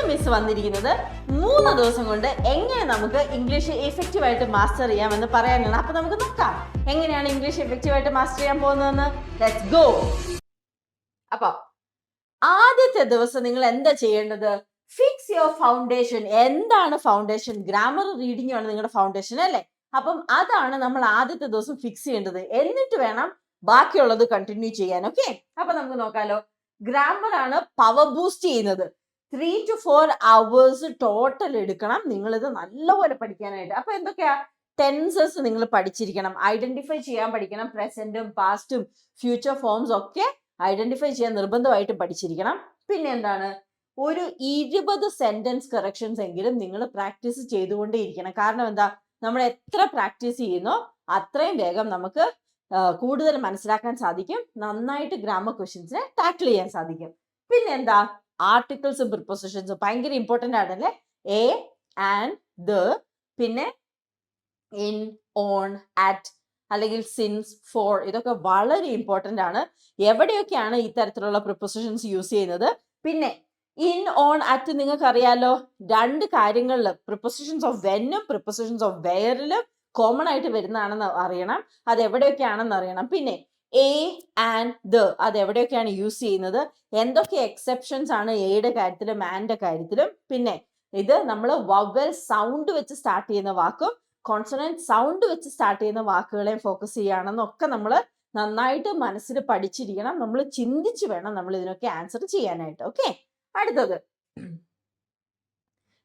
Miss വന്നിരിക്കുന്നത് 3 ദിവസം കൊണ്ട് എങ്ങനെ നമുക്ക് ഇംഗ്ലീഷ് എഫക്റ്റീവ് ആയിട്ട് മാസ്റ്റർ ചെയ്യാമെന്ന് പറയാനാണ്. അപ്പൊ നമുക്ക് നോക്കാം എങ്ങനെയാണ് ഇംഗ്ലീഷ് എഫക്റ്റീവ് ആയിട്ട് മാസ്റ്റർ ചെയ്യാൻ പോകുന്നതെന്ന്. Let's go. അപ്പൊ ആദ്യത്തെ ദിവസം നിങ്ങൾ എന്താ ചെയ്യേണ്ടത്? Fix your foundation. എന്താണ് ഫൗണ്ടേഷൻ? ഗ്രാമർ റീഡിംഗ് ആണ് നിങ്ങളുടെ ഫൗണ്ടേഷൻ അല്ലേ? അപ്പം അതാണ് നമ്മൾ ആദ്യത്തെ ദിവസം ഫിക്സ് ചെയ്യേണ്ടത്. എന്നിട്ട് വേണം ബാക്കിയുള്ളത് കണ്ടിന്യൂ ചെയ്യാൻ. ഓക്കെ, അപ്പൊ നമുക്ക് നോക്കാലോ. ഗ്രാമർ ആണ് പവർ ബൂസ്റ്റ് ചെയ്യുന്നത്. 3 to 4 hours ടോട്ടൽ എടുക്കണം നിങ്ങൾ ഇത് നല്ലപോലെ പഠിക്കാനായിട്ട്. അപ്പൊ എന്തൊക്കെയാ? ടെൻസസ് നിങ്ങൾ പഠിച്ചിരിക്കണം, ഐഡന്റിഫൈ ചെയ്യാൻ പഠിക്കണം, പ്രസന്റും പാസ്റ്റും ഫ്യൂച്ചർ ഫോംസ് ഒക്കെ ഐഡന്റിഫൈ ചെയ്യാൻ നിർബന്ധമായിട്ടും പഠിച്ചിരിക്കണം. പിന്നെ എന്താണ്? ഒരു 20 സെന്റൻസ് കറക്ഷൻസ് എങ്കിലും നിങ്ങൾ പ്രാക്ടീസ് ചെയ്തുകൊണ്ടേയിരിക്കണം. കാരണം എന്താ? നമ്മൾ എത്ര പ്രാക്ടീസ് ചെയ്യുന്നോ അത്രയും വേഗം നമുക്ക് കൂടുതൽ മനസ്സിലാക്കാൻ സാധിക്കും, നന്നായിട്ട് ഗ്രാമർ ക്വസ്റ്റ്യൻസിനെ ടാക്കിൾ ചെയ്യാൻ സാധിക്കും. പിന്നെ എന്താ? ആർട്ടിക്കിൾസും പ്രിപ്പോസിഷൻസും ഭയങ്കര ഇമ്പോർട്ടൻ്റ് ആണല്ലേ. എ, ആൻഡ്, ദ, പിന്നെ ഇൻ, ഓൺ, അറ്റ് അല്ലെങ്കിൽ സിൻസ്, ഫോർ, ഇതൊക്കെ വളരെ ഇമ്പോർട്ടൻ്റ് ആണ്. എവിടെയൊക്കെയാണ് ഈ തരത്തിലുള്ള പ്രിപ്പോസിഷൻസ് യൂസ് ചെയ്യുന്നത്? പിന്നെ ഇൻ, ഓൺ, അറ്റ് നിങ്ങൾക്ക് അറിയാലോ, 2 കാര്യങ്ങളിൽ പ്രിപ്പോസിഷൻസ് ഓഫ് വെന്നും പ്രിപ്പോസിഷൻസ് ഓഫ് വെയറിലും കോമൺ ആയിട്ട് വരുന്നതാണെന്ന് അറിയണം, അത് എവിടെയൊക്കെയാണെന്ന് അറിയണം. പിന്നെ എ, ആൻഡ്, ദ അത് എവിടെയൊക്കെയാണ് യൂസ് ചെയ്യുന്നത്, എന്തൊക്കെ എക്സെപ്ഷൻസ് ആണ് എയുടെ കാര്യത്തിലും ആൻഡിന്റെ കാര്യത്തിലും. പിന്നെ ഇത് നമ്മൾ വവൽ സൗണ്ട് വെച്ച് സ്റ്റാർട്ട് ചെയ്യുന്ന വാക്കും കോൺസണന്റ് സൗണ്ട് വെച്ച് സ്റ്റാർട്ട് ചെയ്യുന്ന വാക്കുകളെയും ഫോക്കസ് ചെയ്യുകയാണെന്നൊക്കെ നമ്മൾ നന്നായിട്ട് മനസ്സിൽ പഠിച്ചിരിക്കണം. നമ്മൾ ചിന്തിച്ച് വേണം നമ്മൾ ഇതിനൊക്കെ ആൻസർ ചെയ്യാനായിട്ട്. ഓക്കെ, അടുത്തത്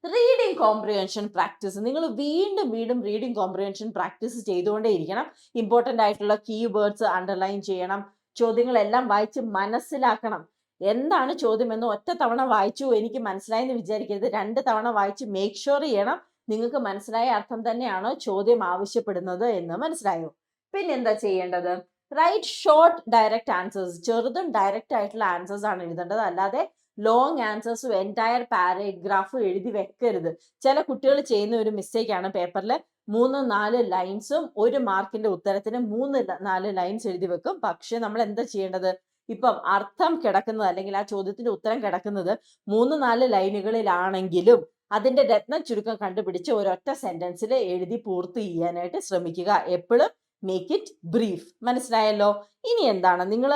റീഡിങ് കോംപ്രിഹെൻഷൻ പ്രാക്ടീസ്. നിങ്ങൾ വീണ്ടും വീണ്ടും റീഡിങ് കോംപ്രിഹെൻഷൻ പ്രാക്ടീസ് ചെയ്തുകൊണ്ടേ ഇരിക്കണം. ഇമ്പോർട്ടൻ്റ് ആയിട്ടുള്ള കീവേഡ്സ് അണ്ടർലൈൻ ചെയ്യണം, ചോദ്യങ്ങളെല്ലാം വായിച്ച് മനസ്സിലാക്കണം. എന്താണ് ചോദ്യമെന്ന് ഒറ്റ തവണ വായിച്ചു എനിക്ക് മനസ്സിലായി എന്ന് വിചാരിക്കരുത്, 2 തവണ വായിച്ച് മേക്ക് ഷുവർ ചെയ്യണം നിങ്ങൾക്ക് മനസ്സിലായ അർത്ഥം തന്നെയാണോ ചോദ്യം ആവശ്യപ്പെടുന്നത് എന്ന്. മനസ്സിലായോ? പിന്നെ എന്താ ചെയ്യേണ്ടത്? Write short direct answers. ചെറുതും ഡയറക്റ്റ് ആയിട്ടുള്ള ആൻസേഴ്സ് ആണ് എഴുതേണ്ടത്, അല്ലാതെ ലോങ് ആൻസേഴ്സും എൻറ്റയർ പാരഗ്രാഫും എഴുതി വെക്കരുത്. ചില കുട്ടികൾ ചെയ്യുന്ന ഒരു മിസ്റ്റേക്ക് ആണ്, പേപ്പറിൽ 3-4 ലൈൻസും 1 മാർക്കിന്റെ ഉത്തരത്തിന് 3-4 ലൈൻസ് എഴുതി വെക്കും. പക്ഷെ നമ്മൾ എന്താ ചെയ്യേണ്ടത്? ഇപ്പം അർത്ഥം കിടക്കുന്നത് അല്ലെങ്കിൽ ആ ചോദ്യത്തിന്റെ ഉത്തരം കിടക്കുന്നത് 3-4 ലൈനുകളിലാണെങ്കിലും അതിന്റെ രത്ന ചുരുക്കം കണ്ടുപിടിച്ച് ഒരൊറ്റ സെന്റൻസിൽ എഴുതി പൂർത്തി ചെയ്യാനായിട്ട് ശ്രമിക്കുക. എപ്പോഴും മേക്ക് ഇറ്റ് ബ്രീഫ്. മനസ്സിലായല്ലോ? ഇനി എന്താണ്? നിങ്ങൾ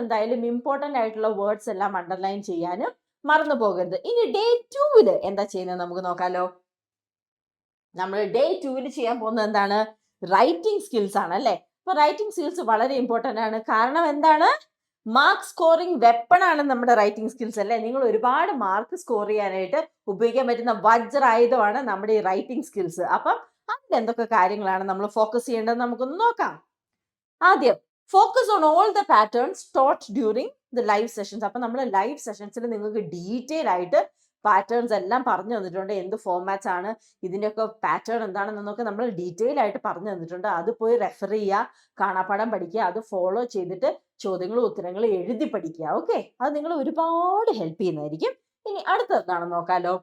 എന്തായാലും ഇമ്പോർട്ടൻ്റ് ആയിട്ടുള്ള വേർഡ്സ് എല്ലാം അണ്ടർലൈൻ ചെയ്യാനും മറന്നു പോകരുത്. ഇനി ഡേ 2 എന്താ ചെയ്യുന്നത് നമുക്ക് നോക്കാലോ. നമ്മൾ ഡേ 2 ചെയ്യാൻ പോകുന്നത് എന്താണ്? റൈറ്റിംഗ് സ്കിൽസ് ആണ് അല്ലേ. അപ്പൊ റൈറ്റിംഗ് സ്കിൽസ് വളരെ ഇമ്പോർട്ടൻ്റ് ആണ്. കാരണം എന്താണ്? മാർക്ക് സ്കോറിംഗ് വെപ്പൺ ആണ് നമ്മുടെ റൈറ്റിംഗ് സ്കിൽസ് അല്ലേ. നിങ്ങൾ ഒരുപാട് മാർക്ക് സ്കോർ ചെയ്യാനായിട്ട് ഉപയോഗിക്കാൻ പറ്റുന്ന വജ്രായുധമാണ് നമ്മുടെ ഈ റൈറ്റിംഗ് സ്കിൽസ്. അപ്പം അതിൽ എന്തൊക്കെ കാര്യങ്ങളാണ് നമ്മൾ ഫോക്കസ് ചെയ്യേണ്ടത് നമുക്കൊന്ന് നോക്കാം. ആദ്യം focus on all the patterns taught during the live sessions. അപ്പൊ നമ്മൾ ലൈവ് സെഷൻസിൽ നിങ്ങൾക്ക് ഡീറ്റെയിൽ ആയിട്ട് പാറ്റേൺസ് എല്ലാം പറഞ്ഞു തന്നിട്ടുണ്ട്. എന്ത് ഫോർമാറ്റ്സ് ആണ്, ഇതിൻ്റെയൊക്കെ പാറ്റേൺ എന്താണെന്നൊക്കെ നമ്മൾ ഡീറ്റെയിൽ ആയിട്ട് പറഞ്ഞു തന്നിട്ടുണ്ട്. അത് പോയി റെഫർ ചെയ്യുക, കാണാപ്പാഠം പഠിക്കുക, അത് ഫോളോ ചെയ്തിട്ട് ചോദ്യങ്ങളും ഉത്തരങ്ങളും എഴുതി പഠിക്കുക. ഓക്കെ, അത് നിങ്ങൾ ഒരുപാട് ഹെൽപ്പ് ചെയ്യുന്നതായിരിക്കും. ഇനി അടുത്തത് എന്താണെന്ന് നോക്കാലോ.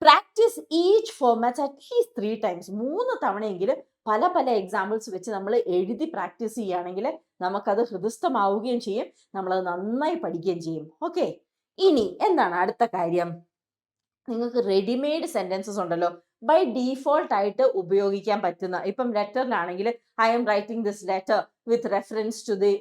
Practice each format at least 3 times. 3 തവണയെങ്കിലും പല പല എക്സാമ്പിൾസ് വെച്ച് നമ്മൾ എഴുതി പ്രാക്ടീസ് ചെയ്യുകയാണെങ്കിൽ നമുക്കത് ഹൃദയസ്ഥമാവുകയും ചെയ്യും, നമ്മളത് നന്നായി പഠിക്കുകയും ചെയ്യും. ഓക്കെ, ഇനി എന്താണ് അടുത്ത കാര്യം? നിങ്ങൾക്ക് റെഡിമെയ്ഡ് സെന്റൻസസ് ഉണ്ടല്ലോ, ബൈ ഡീഫോൾട്ട് ആയിട്ട് ഉപയോഗിക്കാൻ പറ്റുന്ന. ഇപ്പം ലെറ്ററിലാണെങ്കിൽ I'm writing this letter with reference to the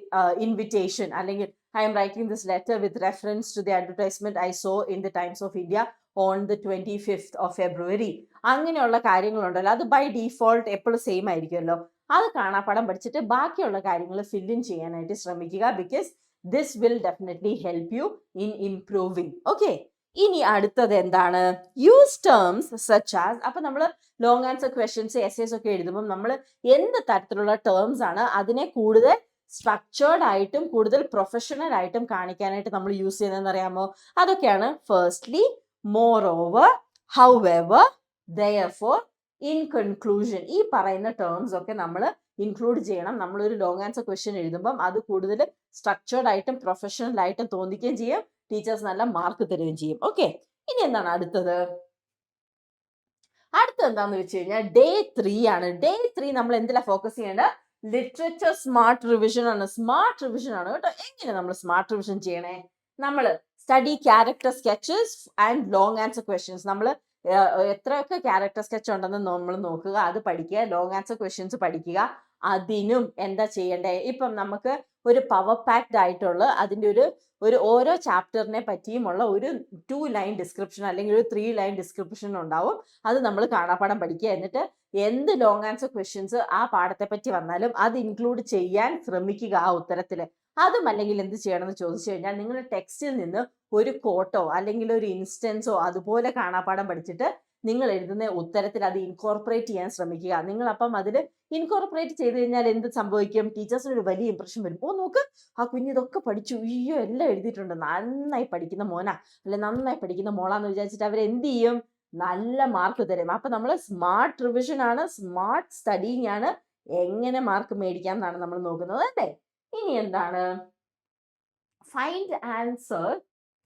invitation, അല്ലെങ്കിൽ I'm writing this letter with reference to the advertisement I saw in the Times of India on the 25th of February. അങ്ങനെയുള്ള കാര്യങ്ങളുണ്ടല്ലോ, അത് by default എപ്പോഴും same ആയിരിക്കുമല്ലോ. അത് കാണാപ്പാഠം പഠിച്ചിട്ട് ബാക്കിയുള്ള കാര്യങ്ങൾ fill in ചെയ്യാനായിട്ട് ശ്രമിക്കുക. Because this will definitely help you in improving. Okay, ഇനി അടുത്തത് എന്താണ്? Use terms such as. അപ്പൊ നമ്മൾ ലോങ് ആൻസർ ക്വസ്റ്റ്യൻസ് എസ്സേസ് ഒക്കെ എഴുതുമ്പോൾ നമ്മൾ എന്ത് തരത്തിലുള്ള ടേംസ് ആണ് അതിനെ കൂടുതൽ സ്ട്രക്ചേർഡ് ആയിട്ടും കൂടുതൽ പ്രൊഫഷണൽ ആയിട്ടും കാണിക്കാനായിട്ട് നമ്മൾ യൂസ് ചെയ്യുന്നതെന്ന് അറിയാമോ? അതൊക്കെയാണ് firstly, moreover, however, therefore, in conclusion. ഈ പറയുന്ന ടേംസ് ഒക്കെ നമ്മൾ ഇൻക്ലൂഡ് ചെയ്യണം. നമ്മളൊരു ലോങ് ആൻസർ ക്വസ്റ്റ്യൻ എഴുതുമ്പം അത് കൂടുതൽ സ്ട്രക്ചേർഡ് ആയിട്ടും പ്രൊഫഷണൽ ആയിട്ടും തോന്നിക്കുകയും ചെയ്യും, ടീച്ചേഴ്സ് നല്ല മാർക്ക് തരുകയും ചെയ്യും. ഓക്കെ, ഇനി എന്താണ് അടുത്തത്? എന്താന്ന് വെച്ച് കഴിഞ്ഞാൽ ഡേ 3 ആണ്. ഡേ 3 നമ്മൾ എന്തിലാ ഫോക്കസ് ചെയ്യേണ്ടത്? ലിറ്ററേച്ചർ സ്മാർട്ട് റിവിഷൻ ആണ്. സ്മാർട്ട് റിവിഷൻ ആണ് കേട്ടോ. എങ്ങനെ നമ്മൾ സ്മാർട്ട് റിവിഷൻ ചെയ്യണേ? നമ്മൾ study character sketches and long answer questions. നമ്മൾ എത്രയൊക്കെ ക്യാരക്ടർ സ്കെച്ച് ഉണ്ടെന്ന് നമ്മൾ നോക്കുക, അത് പഠിക്കുക. ലോങ് ആൻസർ ക്വസ്റ്റ്യൻസ് പഠിക്കുക. അതിനും എന്താ ചെയ്യണ്ടേ, ഇപ്പം നമുക്ക് ഒരു പവർ പാക്ഡ് ആയിട്ടുള്ള അതിൻ്റെ ഒരു ഓരോ ചാപ്റ്ററിനെ പറ്റിയുമുള്ള ഒരു 2 ലൈൻ ഡിസ്ക്രിപ്ഷൻ അല്ലെങ്കിൽ ഒരു 3 ലൈൻ ഡിസ്ക്രിപ്ഷൻ ഉണ്ടാവും. അത് നമ്മൾ കാണാപ്പാഠം പഠിക്കുക. എന്നിട്ട് എന്ത് ലോങ് ആൻസർ ക്വസ്റ്റ്യൻസ് ആ പാഠത്തെ പറ്റി വന്നാലും അത് ഇൻക്ലൂഡ് ചെയ്യാൻ ശ്രമിക്കുക ആ ഉത്തരത്തിൽ. അതും അല്ലെങ്കിൽ എന്ത് ചെയ്യണമെന്ന് ചോദിച്ചു കഴിഞ്ഞാൽ, നിങ്ങളുടെ ടെക്സ്റ്റിൽ നിന്ന് ഒരു കോട്ടോ അല്ലെങ്കിൽ ഒരു ഇൻസ്റ്റൻസോ അതുപോലെ കാണാപ്പാഠം പഠിച്ചിട്ട് നിങ്ങൾ എഴുതുന്ന ഉത്തരത്തിൽ അത് ഇൻകോർപ്പറേറ്റ് ചെയ്യാൻ ശ്രമിക്കുക. നിങ്ങൾ അപ്പം അതിൽ ഇൻകോർപ്പറേറ്റ് ചെയ്ത് കഴിഞ്ഞാൽ എന്ത് സംഭവിക്കും? ടീച്ചേഴ്സിന് ഒരു വലിയ ഇംപ്രഷൻ വരും. ഓ നോക്ക്, ആ കുഞ്ഞിതൊക്കെ പഠിച്ചു, അയ്യോ എല്ലാം എഴുതിയിട്ടുണ്ട്, നന്നായി പഠിക്കുന്ന മോനാ അല്ലെ നന്നായി പഠിക്കുന്ന മോളാന്ന് വിചാരിച്ചിട്ട് അവർ എന്ത് ചെയ്യും? നല്ല മാർക്ക് തരും. അപ്പൊ നമ്മൾ സ്മാർട്ട് റിവിഷൻ ആണ്, സ്മാർട്ട് സ്റ്റഡിങ് ആണ്, എങ്ങനെ മാർക്ക് മേടിക്കാം എന്നാണ് നമ്മൾ നോക്കുന്നത് അല്ലേ. ഇനി എന്താണ്? Find answer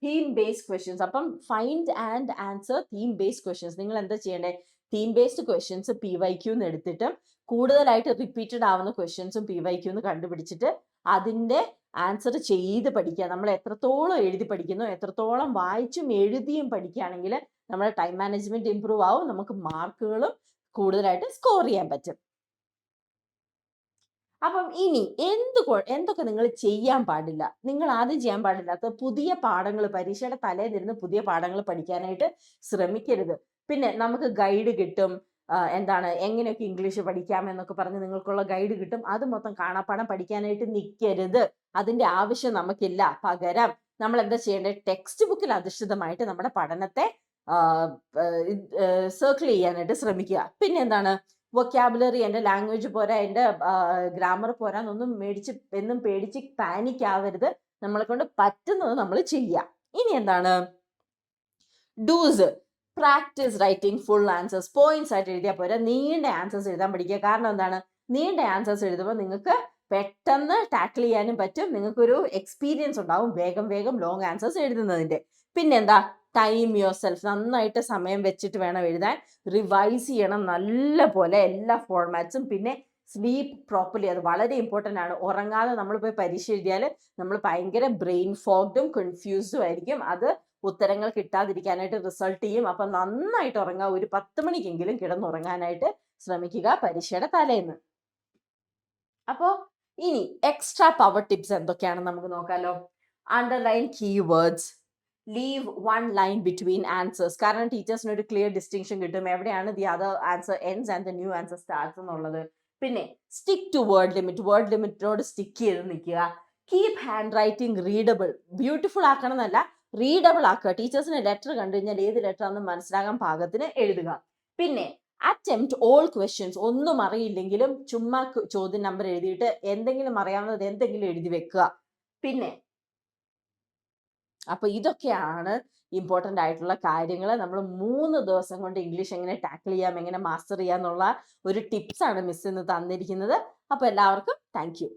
theme based questions. അപ്പം find and answer theme based questions. നിങ്ങൾ എന്താ ചെയ്യേണ്ടേ? തീം ബേസ്ഡ് ക്വസ്റ്റ്യൻസ് PYQ എന്ന് എടുത്തിട്ട് കൂടുതലായിട്ട് റിപ്പീറ്റഡ് ആവുന്ന ക്വസ്റ്റ്യൻസും PYQ എന്ന് കണ്ടുപിടിച്ചിട്ട് അതിൻ്റെ ആൻസർ ചെയ്ത് പഠിക്കുക. നമ്മൾ എത്രത്തോളം എഴുതി പഠിക്കുന്നു, എത്രത്തോളം വായിച്ചും എഴുതിയും പഠിക്കുകയാണെങ്കിൽ നമ്മുടെ ടൈം മാനേജ്മെന്റ് ഇമ്പ്രൂവ് ആവും, നമുക്ക് മാർക്കുകളും കൂടുതലായിട്ട് സ്കോർ ചെയ്യാൻ പറ്റും. അപ്പം ഇനി എന്തൊക്കെ നിങ്ങൾ ചെയ്യാൻ പാടില്ല? നിങ്ങൾ ആദ്യം ചെയ്യാൻ പാടില്ലാത്ത പുതിയ പാഠങ്ങൾ, പരീക്ഷയുടെ തലേന്നിരുന്ന് പുതിയ പാഠങ്ങൾ പഠിക്കാനായിട്ട് ശ്രമിക്കരുത്. പിന്നെ നമുക്ക് ഗൈഡ് കിട്ടും. എന്താണ് എങ്ങനെയൊക്കെ ഇംഗ്ലീഷ് പഠിക്കാം എന്നൊക്കെ പറഞ്ഞ് നിങ്ങൾക്കുള്ള ഗൈഡ് കിട്ടും. അത് മൊത്തം കാണാപ്പാഠം പഠിക്കാനായിട്ട് നിൽക്കരുത്. അതിന്റെ ആവശ്യം നമുക്കില്ല. പകരം നമ്മൾ എന്താ ചെയ്യേണ്ടത്? ടെക്സ്റ്റ് ബുക്കിൽ അധിഷ്ഠിതമായിട്ട് നമ്മുടെ പഠനത്തെ സർക്കിൾ ചെയ്യാനായിട്ട് ശ്രമിക്കുക. പിന്നെ എന്താണ്? വൊക്കാബുലറി, എൻ്റെ ലാംഗ്വേജ് പോരാ, എൻ്റെ ഗ്രാമർ പോരാ എന്നും പേടിച്ച് പാനിക് ആവരുത്. നമ്മളെ കൊണ്ട് പറ്റുന്നത് നമ്മൾ ചെയ്യുക. ഇനി എന്താണ്? Dos. Practice writing full answers. Points ആയിട്ട് എഴുതിയാൽ പോരാ, നീണ്ട ആൻസേഴ്സ് എഴുതാൻ പഠിക്കുക. കാരണം എന്താണ്? നീണ്ട ആൻസേഴ്സ് എഴുതുമ്പോൾ നിങ്ങൾക്ക് പെട്ടെന്ന് ടാക്കിൾ ചെയ്യാനും പറ്റും. നിങ്ങൾക്കൊരു എക്സ്പീരിയൻസ് ഉണ്ടാവും വേഗം വേഗം ലോങ് ആൻസേഴ്സ് എഴുതുന്നതിൻ്റെ. പിന്നെന്താ? Time yourself. നന്നായിട്ട് സമയം വെച്ചിട്ട് വേണം എഴുതാൻ. റിവൈസ് ചെയ്യണം നല്ല പോലെ എല്ലാ ഫോർമാറ്റ്സും. പിന്നെ സ്ലീപ്പ് പ്രോപ്പർലി, അത് വളരെ ഇമ്പോർട്ടൻ്റ് ആണ്. ഉറങ്ങാതെ നമ്മൾ പോയി പരീക്ഷ എഴുതിയാൽ നമ്മൾ ഭയങ്കര ബ്രെയിൻ ഫോഗ്ഡും കൺഫ്യൂസ്ഡും ആയിരിക്കും. അത് ഉത്തരങ്ങൾ കിട്ടാതിരിക്കാനായിട്ട് റിസൾട്ട് ചെയ്യും. അപ്പം നന്നായിട്ട് ഉറങ്ങുക. ഒരു 10 മണിക്കെങ്കിലും കിടന്നുറങ്ങാനായിട്ട് ശ്രമിക്കുക പരീക്ഷയുടെ തലേന്ന്. അപ്പോൾ ഇനി എക്സ്ട്രാ പവർ ടിപ്സ് എന്തൊക്കെയാണെന്ന് നമുക്ക് നോക്കാമല്ലോ. Underline keywords. Leave 1 line between answers. കാരണം ടീച്ചേഴ്സിന് ഒരു ക്ലിയർ ഡിസ്റ്റിങ്ഷൻ കിട്ടും എവിടെയാണ് the other answer ends and the new answer starts എന്നുള്ളത്. പിന്നെ stick to word limit. Word ലിമിറ്റിനോട് സ്റ്റിക്ക് ചെയ്ത് നിൽക്കുക. Keep handwriting readable. Beautiful ആക്കണം എന്നല്ല, റീഡബിൾ ആക്കുക. ടീച്ചേഴ്സിന് ലെറ്റർ കണ്ടു കഴിഞ്ഞാൽ ഏത് ലെറ്റർ ആണെന്ന് മനസ്സിലാകാൻ പാകത്തിന് എഴുതുക. പിന്നെ അറ്റംപ്റ്റ് ഓൾ ക്വസ്റ്റ്യൻസ്. ഒന്നും അറിയില്ലെങ്കിലും ചുമ്മാ ചോദ്യം നമ്പർ എഴുതിയിട്ട് എന്തെങ്കിലും അറിയാവുന്നത് എന്തെങ്കിലും എഴുതി വെക്കുക. പിന്നെ അപ്പൊ ഇതൊക്കെയാണ് ഇമ്പോർട്ടൻ്റ് ആയിട്ടുള്ള കാര്യങ്ങൾ. നമ്മൾ 3 ദിവസം കൊണ്ട് ഇംഗ്ലീഷ് എങ്ങനെ ടാക്കിൾ ചെയ്യാം, എങ്ങനെ മാസ്റ്റർ ചെയ്യാം എന്നുള്ള ഒരു ടിപ്സ് ആണ് മിസ് ഇന്ന് തന്നിരിക്കുന്നത്. അപ്പോൾ എല്ലാവർക്കും താങ്ക് യു.